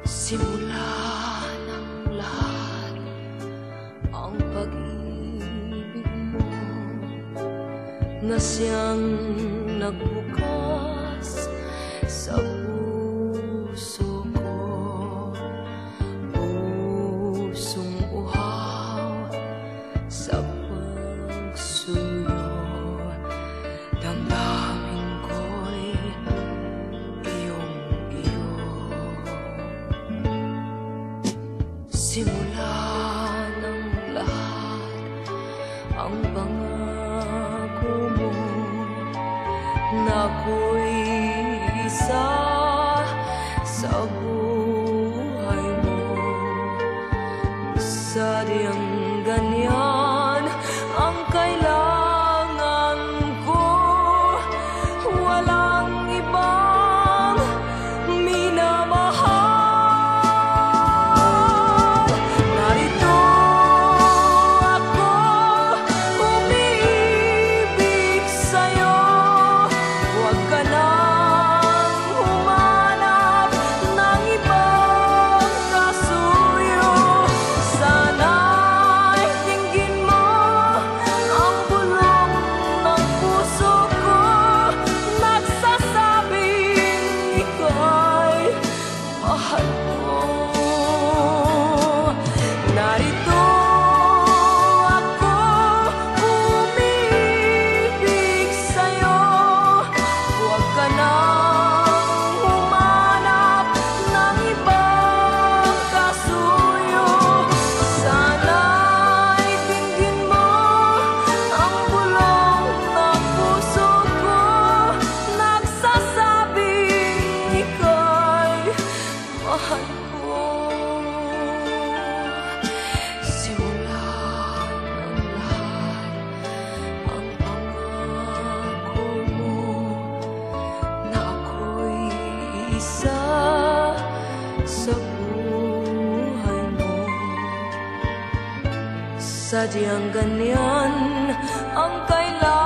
Simula ng lahat ang pag-ibig mo na siyang nagbukas sa puso ko. Pusong uhaw sa pagsuyo, damdamin ko'y iyong-iyo. Simula ng lahat ang pangako mo na ako'y isa sa buhay mo. Sadyang ganyan ang kailangan ko, walang ibang minamahal. Narito ako, umiibig sa'yo. Huwag ka nang humanap ng ibang kasuyo. Sana'y dinggin mo ang bulong ng puso ko, nagsasabing ika'y mahal ko. Narito ako, umiibig sa'yo. Huwag ka nang humanap ng ibang kasuyo. Sana'y dinggin mo ang bulong ng puso ko, nagsasabing ika'y mahal ko. Simula ng lahat ang pangako mo na ako'y isa sa buhay mo. Sadyang ganyan ang kailangan